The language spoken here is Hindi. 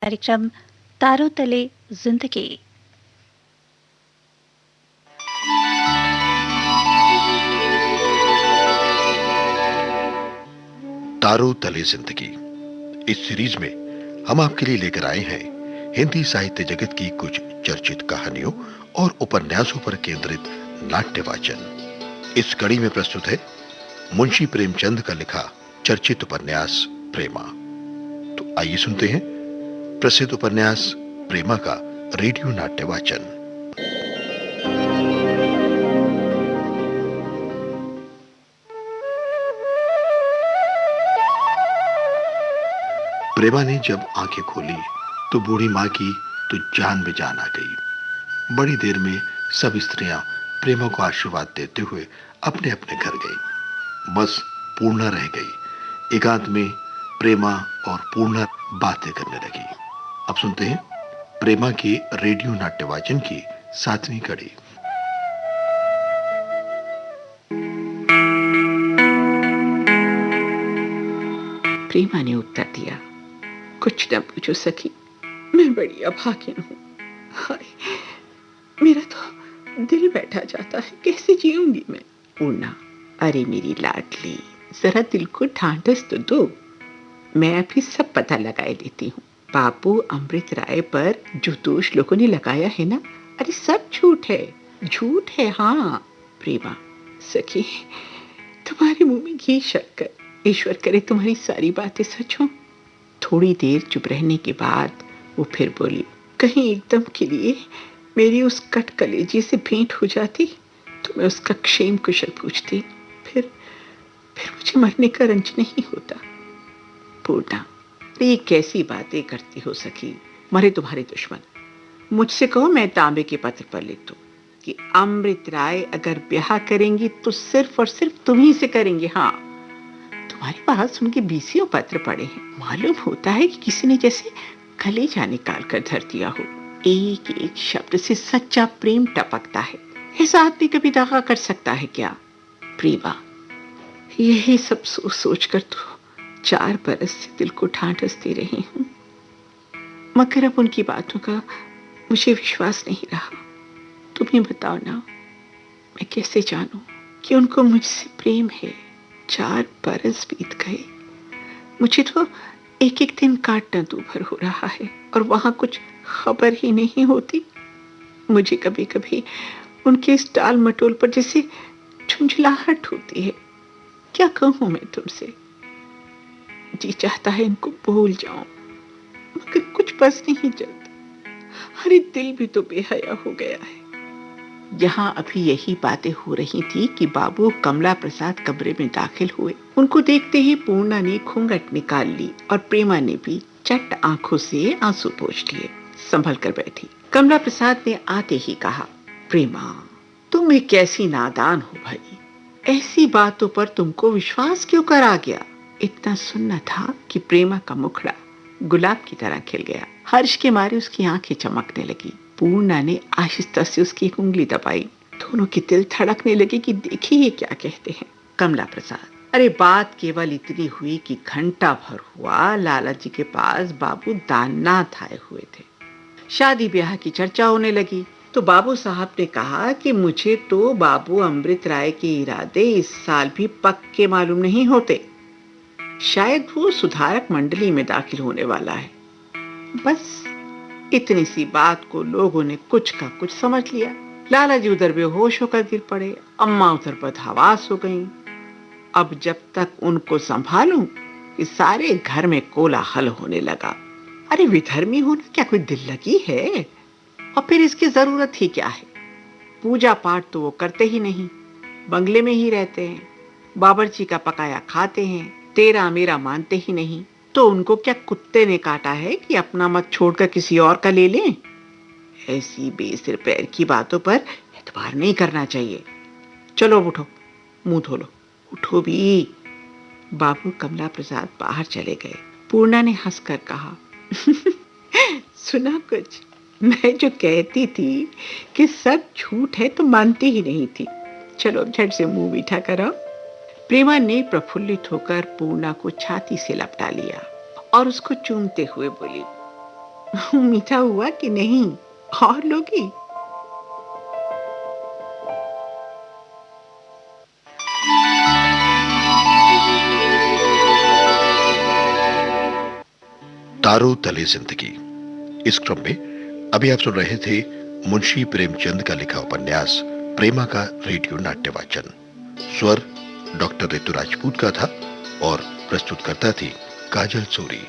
कार्यक्रम तारों तले जिंदगी। तारों तले जिंदगी इस सीरीज में हम आपके लिए लेकर आए हैं हिंदी साहित्य जगत की कुछ चर्चित कहानियों और उपन्यासों पर केंद्रित नाट्य वाचन। इस कड़ी में प्रस्तुत है मुंशी प्रेमचंद का लिखा चर्चित उपन्यास प्रेमा। तो आइए सुनते हैं प्रसिद्ध उपन्यास प्रेमा का रेडियो नाट्य वाचन। प्रेमा ने जब आंखें खोली तो बूढ़ी मां की तो जान में जान आ गई। बड़ी देर में सब स्त्रियां प्रेमा को आशीर्वाद देते हुए अपने अपने घर गई। बस पूर्णा रह गई। एकांत में प्रेमा और पूर्णा बातें करने लगी। अब सुनते हैं प्रेमा के रेडियो नाट्य वाचन की 7वीं कड़ी। प्रेमा ने उत्तर दिया, कुछ न पूछो सखी, मैं बड़ी अभागिन हूँ। हाय, मेरा तो दिल बैठा जाता है, कैसे जीऊंगी मैं। पूर्णा, अरे मेरी लाडली, जरा दिल को ढांढस तो दो। मैं अभी सब पता लगाए लेती हूँ। बाबू अमृत राय पर जो दोष लोगों ने लगाया है ना, अरे सब झूठ है, झूठ है। हाँ प्रेमा, सखी तुम्हारे मुंह में घी शक्कर, ईश्वर करे तुम्हारी सारी बातें सच हो। थोड़ी देर चुप रहने के बाद वो फिर बोली, कहीं एकदम के लिए मेरी उस कट कलेजी से भेंट हो जाती तो मैं उसका क्षेम कुशल पूछती, फिर मुझे मरने का रंज नहीं होता। पूर्णा, ये कैसी बातें करती हो सखी, मरे तुम्हारे दुश्मन। मुझसे कहो मैं तांबे के पत्र पर लिख दूं कि अमृत राय अगर ब्याह करेंगी तो सिर्फ और सिर्फ तुम्ही से करेंगे। हाँ, तुम्हारे पास उनके 20 पत्र पड़े हैं। मालूम होता है कि किसी ने जैसे कलेजा निकाल कर धर दिया हो। एक एक शब्द से सच्चा प्रेम टपकता है। ऐसा आदमी कभी दागा कर सकता है क्या? प्रेमा, यही सब सोच सोच कर तो 4 बरस से दिल को ढांढसती रही हूँ, मगर अब उनकी बातों का मुझे विश्वास नहीं रहा। तुम्हें बताओ ना, मैं कैसे जानूं कि उनको मुझसे प्रेम है। 4 बरस बीत गए, मुझे तो एक एक दिन काटना दूभर हो रहा है और वहां कुछ खबर ही नहीं होती। मुझे कभी कभी उनके इस टाल मटोल पर जैसे झुंझलाहट होती है। क्या कहूं मैं तुमसे, जी चाहता है इनको भूल जाऊं, मगर कुछ बस नहीं चलता। अरे दिल भी तो बेहया हो गया है। यहाँ अभी यही बातें हो रही थी कि बाबू कमला प्रसाद कमरे में दाखिल हुए। उनको देखते ही पूर्णा ने घूंघट निकाल ली और प्रेमा ने भी चट आंखों से आंसू पोंछ लिए। संभल कर बैठी। कमला प्रसाद ने आते ही कहा, प्रेमा तुम एक कैसी नादान हो भाई, ऐसी बातों पर तुमको विश्वास क्यों कर आ गया। इतना सुनना था कि प्रेमा का मुखड़ा गुलाब की तरह खिल गया। हर्ष के मारे उसकी आंखें चमकने लगी। पूर्णा ने आहिस्ता से उसकी एक उंगली दबाई। दोनों की दिल धड़कने लगे कि देखिए ये क्या कहते हैं। कमला प्रसाद, अरे बात केवल इतनी हुई कि घंटा भर हुआ लाला जी के पास बाबू दाननाथ आए हुए थे। शादी ब्याह की चर्चा होने लगी तो बाबू साहब ने कहा कि मुझे तो बाबू अमृत राय के इरादे इस साल भी पक्के मालूम नहीं होते। शायद वो सुधारक मंडली में दाखिल होने वाला है। बस इतनी सी बात को लोगों ने कुछ का कुछ समझ लिया। लाला जी उधर बेहोश होकर गिर पड़े, अम्मा उधर बदहवास हो गईं। अब जब तक उनको संभालूं कि सारे घर में कोलाहल होने लगा। अरे विधर्मी होना क्या कोई दिल लगी है? और फिर इसकी जरूरत ही क्या है? पूजा पाठ तो वो करते ही नहीं, बंगले में ही रहते हैं, बावर्ची का पकाया खाते हैं, तेरा मेरा मानते ही नहीं। तो उनको क्या कुत्ते ने काटा है कि अपना मत छोड़कर किसी और का ले लें? ऐसी बेसिर पैर की बातों पर एतबार नहीं करना चाहिए। चलो उठो, मुंह धो लो, उठो भी। बाबू कमला प्रसाद बाहर चले गए। पूर्णा ने हंसकर कहा, सुना कुछ? मैं जो कहती थी कि सब झूठ है तो मानती ही नहीं थी। चलो झट से मुंह मीठा करो। प्रेमा ने प्रफुल्लित होकर पूर्णा को छाती से लपटा लिया और उसको चूमते हुए बोली, मीठा हुआ कि नहीं? और लोगी? तारों तले जिंदगी। इस क्रम में अभी आप सुन रहे थे मुंशी प्रेमचंद का लिखा उपन्यास प्रेमा का रेडियो नाट्य वाचन। स्वर डॉक्टर ऋतु राजपूत का था और प्रस्तुतकर्ता थी काजल सूरी।